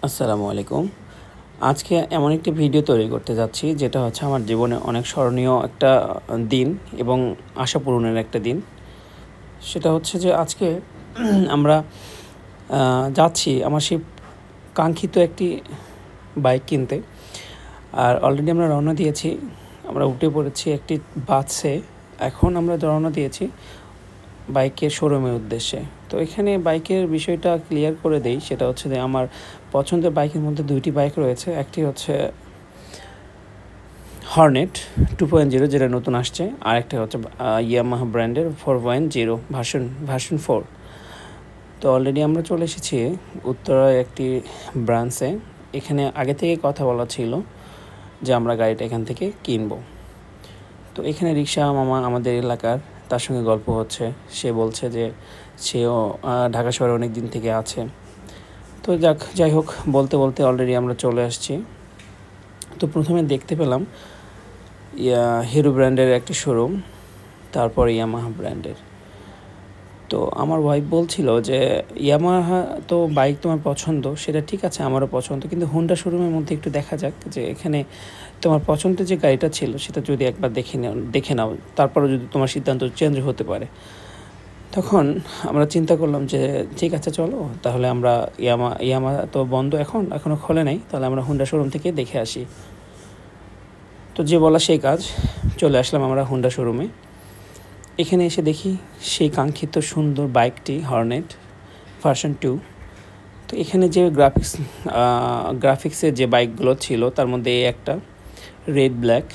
আসসালামু আলাইকুম। আজকে এমন একটি ভিডিও তৈরি করতে যাচ্ছি যেটা হচ্ছে আমার জীবনে অনেক স্মরণীয় একটা দিন এবং আশা পূরণের একটা দিন। সেটা হচ্ছে যে আজকে আমরা যাচ্ছি আমার সেই কাঙ্ক্ষিত একটি বাইক কিনতে। আর অলরেডি আমরা রওনা দিয়েছি, আমরা উঠে পড়েছি একটি বাসে। এখন আমরা রওনা দিয়েছি বাইকের শোরুমের উদ্দেশ্যে। তো এখানে বাইকের বিষয়টা ক্লিয়ার করে দেই, সেটা হচ্ছে যে আমার পছন্দের বাইকের মধ্যে দুইটি বাইক রয়েছে। একটি হচ্ছে হর্নেট 2.0 যেটা নতুন আসছে, আর একটা হচ্ছে ইয়ামাহা ব্র্যান্ডের 4.0 ভার্সন 4। তো অলরেডি আমরা চলে এসেছি উত্তরায় একটি ব্রাঞ্চে। এখানে আগে থেকে কথা বলা ছিল যে আমরা গাড়িটা এখান থেকে কিনবো। তো এখানে রিক্সা মামা আমাদের এলাকার, তার সঙ্গে গল্প হচ্ছে। সে বলছে যে সেও ঢাকা শহরে অনেক দিন থেকে আছে। তো যাই হোক, বলতে বলতে অলরেডি আমরা চলে আসছি। তো প্রথমে দেখতে পেলাম হিরো ব্র্যান্ডের একটি শোরুম, তারপর ইয়ামাহা ব্র্যান্ডের। তো আমার ওয়াইফ বলছিল যে ইয়ামাহা তো বাইক তোমার পছন্দ, সেটা ঠিক আছে, আমারও পছন্দ, কিন্তু হোন্ডা শোরুমের মধ্যে একটু দেখা যাক যে এখানে তোমার পছন্দের যে গাড়িটা ছিল সেটা যদি একবার দেখে নাও, তারপরে যদি তোমার সিদ্ধান্ত চেঞ্জ হতে পারে। তখন আমরা চিন্তা করলাম যে ঠিক আছে, চলো তাহলে আমরা ইয়ামাহা তো বন্ধ, এখনও খোলে নাই, তাহলে আমরা হোন্ডা শোরুম থেকে দেখে আসি। তো যে বলা সেই কাজ, চলে আসলাম আমরা হোন্ডা শোরুমে। এখানে এসে দেখি সেই কাঙ্ক্ষিত সুন্দর বাইকটি হর্নেট ভার্সন 2। তো এখানে যে গ্রাফিক্সের যে বাইকগুলো ছিল তার মধ্যে এই একটা রেড ব্ল্যাক,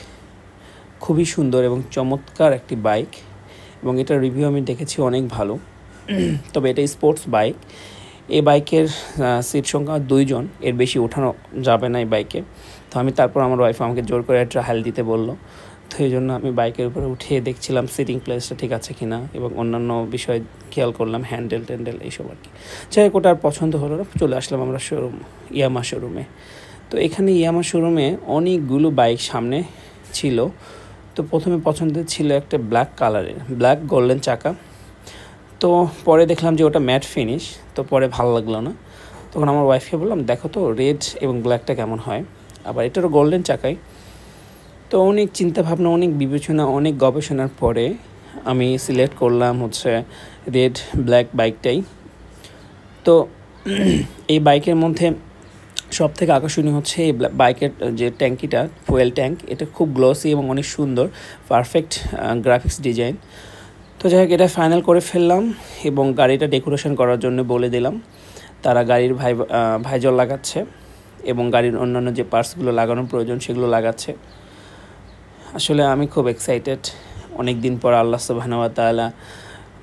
খুবই সুন্দর এবং চমৎকার একটি বাইক, এবং এটার রিভিউ আমি দেখেছি অনেক ভালো। তবে এটা স্পোর্টস বাইক। এই বাইকের সিট সংখ্যা 2 জন, এর বেশি ওঠানো যাবে না এই বাইকে। তো তারপর আমার ওয়াইফ আমাকে জোর করে ট্রায়াল দিতে বললো। তো এই জন্য আমি বাইকের উপরে উঠে দেখছিলাম সিটিং প্লেসটা ঠিক আছে কিনা, এবং অন্যান্য বিষয় খেয়াল করলাম, হ্যান্ডেল এইসব আর কি। যাই হোক, ওটা আর পছন্দ হলো না, চলে আসলাম আমরা ইয়ামাহা শোরুমে। তো এখানে ইয়ামাহা শোরুমে অনেকগুলো বাইক সামনে ছিল। তো প্রথমে পছন্দের ছিল একটা ব্ল্যাক কালারের, ব্ল্যাক গোল্ডেন চাকা। তো পরে দেখলাম যে ওটা ম্যাট ফিনিশ, তো পরে ভালো লাগলো না। তখন আমার ওয়াইফকে বললাম, দেখো তো রেড এবং ব্ল্যাকটা কেমন হয়, আবার এটারও গোল্ডেন চাকাই। তো অনেক চিন্তাভাবনা, অনেক বিবেচনা, অনেক গবেষণার পরে আমি সিলেক্ট করলাম হচ্ছে রেড ব্ল্যাক বাইকটাই। তো এই বাইকের মধ্যে সব থেকে আকর্ষণীয় হচ্ছে এই বাইকের যে ট্যাঙ্কিটা, ফুয়েল ট্যাঙ্ক, এটা খুব গ্লসি এবং অনেক সুন্দর, পারফেক্ট গ্রাফিক্স ডিজাইন। তো যাই হোক, এটা ফাইনাল করে ফেললাম এবং গাড়িটা ডেকোরেশন করার জন্য বলে দিলাম। তারা গাড়ির ভাইজর লাগাচ্ছে এবং গাড়ির অন্যান্য যে পার্টসগুলো লাগানোর প্রয়োজন সেগুলো লাগাচ্ছে। আসলে আমি খুব এক্সাইটেড। অনেক দিন পর আল্লাহ সুবহানাহু ওয়া তাআলা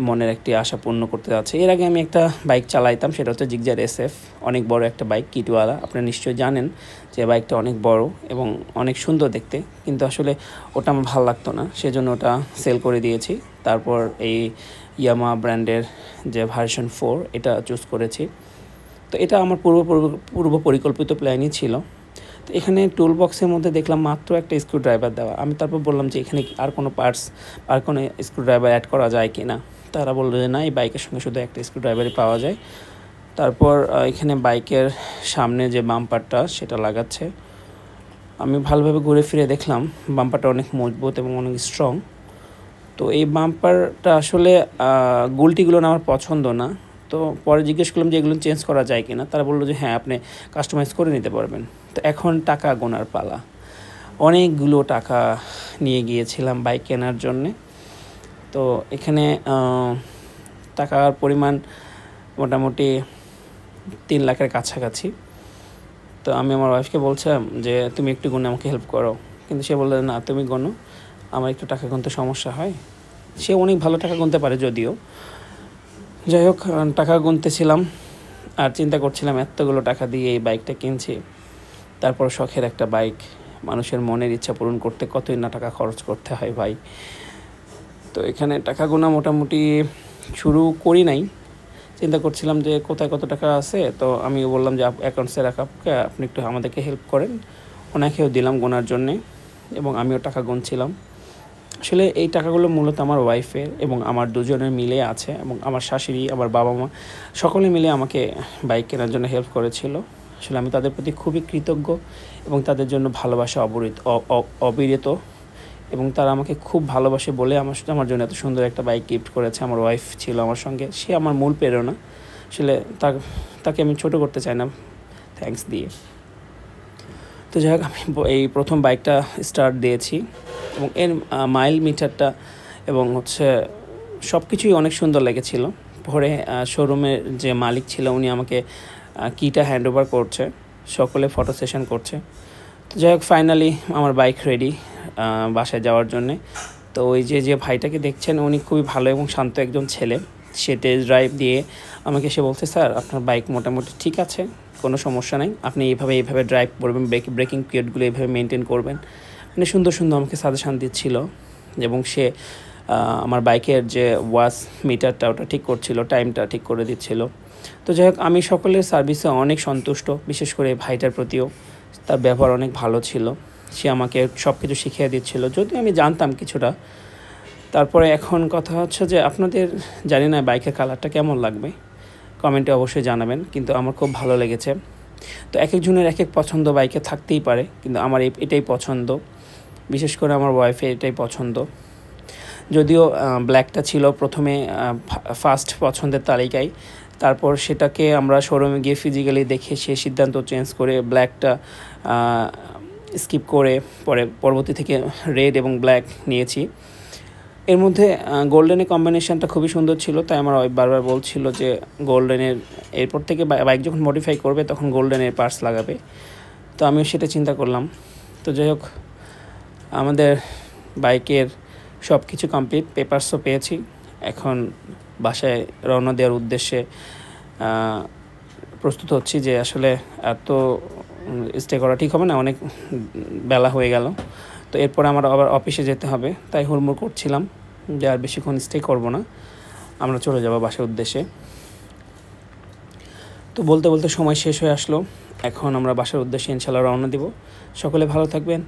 মনের একটি আশা পূর্ণ করতে যাচ্ছে। এর আগে আমি একটা বাইক চালাইতাম, সেটা হচ্ছে জিক্সার SF, অনেক বড় একটা বাইক, কিটওয়ালা। আপনারা নিশ্চয়ই জানেন যে বাইকটা অনেক বড় এবং অনেক সুন্দর দেখতে, কিন্তু আসলে ওটা আমার ভালো লাগতো না, সেজন্য ওটা সেল করে দিয়েছি। তারপর এই ইয়ামাহা ব্র্যান্ডের যে ভার্সন 4 এটা চুজ করেছি। তো এটা আমার পূর্ব পরিকল্পিত প্ল্যানই ছিল। তো এখানে টুল বক্সের মধ্যে দেখলাম মাত্র একটা স্ক্রুড্রাইভার দেওয়া। আমি তারপর বললাম যে এখানে আর কোনো পার্টস, আর কোনো স্ক্রুড্রাইভার অ্যাড করা যায় কি না। তারা বললো যে না, এই বাইকের সঙ্গে শুধু একটা স্ক্রুড্রাইভারই পাওয়া যায়। তারপর এখানে বাইকের সামনে যে বাম্পারটা সেটা লাগাচ্ছে। আমি ভালোভাবে ঘুরে ফিরে দেখলাম বাম্পারটা অনেক মজবুত এবং অনেক স্ট্রং। তো এই বাম্পারটা আসলে গুলটিগুলো না আমার পছন্দ না। তো পরে জিজ্ঞেস করলাম যে এগুলো চেঞ্জ করা যায় কিনা। তারা বললো যে হ্যাঁ, আপনি কাস্টমাইজ করে নিতে পারবেন। তো এখন টাকা গোনার পালা। অনেকগুলো টাকা নিয়ে গিয়েছিলাম বাইক কেনার জন্যে। তো এখানে টাকার পরিমাণ মোটামুটি 3 লাখের কাছাকাছি। তো আমি আমার ওয়াইফকে বলছিলাম যে তুমি একটু গুনে আমাকে হেল্প করো, কিন্তু সে বললো না, তুমি গোনো, আমার একটু টাকা গুনতে সমস্যা হয়। সে অনেক ভালো টাকা গুনতে পারে যদিও। যাই হোক, টাকা গুনতেছিলাম আর চিন্তা করছিলাম এতগুলো টাকা দিয়ে এই বাইকটা কিনছি, তারপর শখের একটা বাইক, মানুষের মনের ইচ্ছা পূরণ করতে কতই না টাকা খরচ করতে হয় ভাই। তো এখানে টাকা গোনা মোটামুটি শুরু করি নাই, চিন্তা করছিলাম যে কোথায় কত টাকা আছে। তো আমি বললাম যে অ্যাকাউন্টসে রাখা, আপনি একটু আমাদেরকে হেল্প করেন। ওনাকেও দিলাম গোনার জন্যে এবং আমিও টাকা গুনছিলাম। আসলে এই টাকাগুলো মূলত আমার ওয়াইফের এবং আমার দুজনের মিলে আছে, এবং আমার শাশুড়ি, আমার বাবা মা সকলে মিলে আমাকে বাইক কেনার জন্য হেল্প করেছিল। আসলে আমি তাদের প্রতি খুবই কৃতজ্ঞ এবং তাদের জন্য ভালোবাসা অবিরত, এবং তারা আমাকে খুব ভালোবাসে বলে আমার জন্য এত সুন্দর একটা বাইক গিফট করেছে। আমার ওয়াইফ ছিল আমার সঙ্গে, সে আমার মূল প্রেরণা। আসলে তাকে আমি ছোট করতে চাই না থ্যাঙ্কস দিয়ে। তো যাই হোক, আমি এই প্রথম বাইকটা স্টার্ট দিয়েছি এবং এর মাইল মিটারটা এবং সব কিছুই অনেক সুন্দর লেগেছিল। পরে শোরুমের যে মালিক ছিল উনি আমাকে কিটা হ্যান্ড ওভার করছে, সকলে ফটো সেশন করছে। তো যাই হোক, ফাইনালি আমার বাইক রেডি বাসায় যাওয়ার জন্যে। তো ওই যে ভাইটাকে দেখছেন উনি খুবই ভালো এবং শান্ত একজন ছেলে। সে টেস্ট ড্রাইভ দিয়ে আমাকে সে বলছে, স্যার আপনার বাইক মোটামুটি ঠিক আছে, কোনো সমস্যা নেই, আপনি এইভাবে ড্রাইভ করবেন, ব্রেকিং পিরিয়ডগুলো এইভাবে মেনটেন করবেন। মানে সুন্দর আমাকে সাজেশান দিচ্ছিল এবং সে আমার বাইকের যে ওয়াশ মিটারটা ওটা ঠিক করছিল, টাইমটা ঠিক করে দিচ্ছিল। তো যাই হোক, আমি সকলের সার্ভিসে অনেক সন্তুষ্ট, বিশেষ করে ভাইটার প্রতিও তার ব্যবহার অনেক ভালো ছিল। সে আমাকে সব কিছু শিখিয়ে দিচ্ছিল, যদিও আমি জানতাম কিছুটা। তারপরে এখন কথা হচ্ছে যে আপনাদের জানি না বাইকের কালারটা কেমন লাগবে, কমেন্টে অবশ্যই জানাবেন, কিন্তু আমার খুব ভালো লেগেছে। তো এক একজনের এক এক পছন্দ বাইকে থাকতেই পারে, কিন্তু আমার এটাই পছন্দ, বিশেষ করে আমার ওয়াইফের এটাই পছন্দ। যদিও ব্ল্যাকটা ছিল প্রথমে ফার্স্ট পছন্দের তালিকায়, তারপর সেটাকে আমরা শোরুমে গিয়ে ফিজিক্যালি দেখে সে সিদ্ধান্ত চেঞ্জ করে ব্ল্যাকটা স্কিপ করে পরবর্তী থেকে রেড এবং ব্ল্যাক নিয়েছি। এর মধ্যে গোল্ডেনের কম্বিনেশনটা খুবই সুন্দর ছিল, তাই আমার বারবার বলছিল যে গোল্ডেনের এরপর থেকে বাইক যখন মডিফাই করবে তখন গোল্ডেনের পার্টস লাগাবে। তো আমিও সেটা চিন্তা করলাম। তো যাই হোক, আমাদের বাইকের সব কিছু কমপ্লিট, পেপারসও পেয়েছি। এখন বাসায় রওনা দেওয়ার উদ্দেশ্যে প্রস্তুত হচ্ছি, যে আসলে এত স্টে করা ঠিক হবে না, অনেক বেলা হয়ে গেল। তো এরপরে আমার আবার অফিসে যেতে হবে, তাই হুড়মুড় করছিলাম যে আর বেশিক্ষণ স্টে করব না, আমরা চলে যাব বাসার উদ্দেশ্যে। তো বলতে বলতে সময় শেষ হয়ে আসলো, এখন আমরা বাসার উদ্দেশ্যে ইনশাল্লাহ রওনা দিব। সকলে ভালো থাকবেন।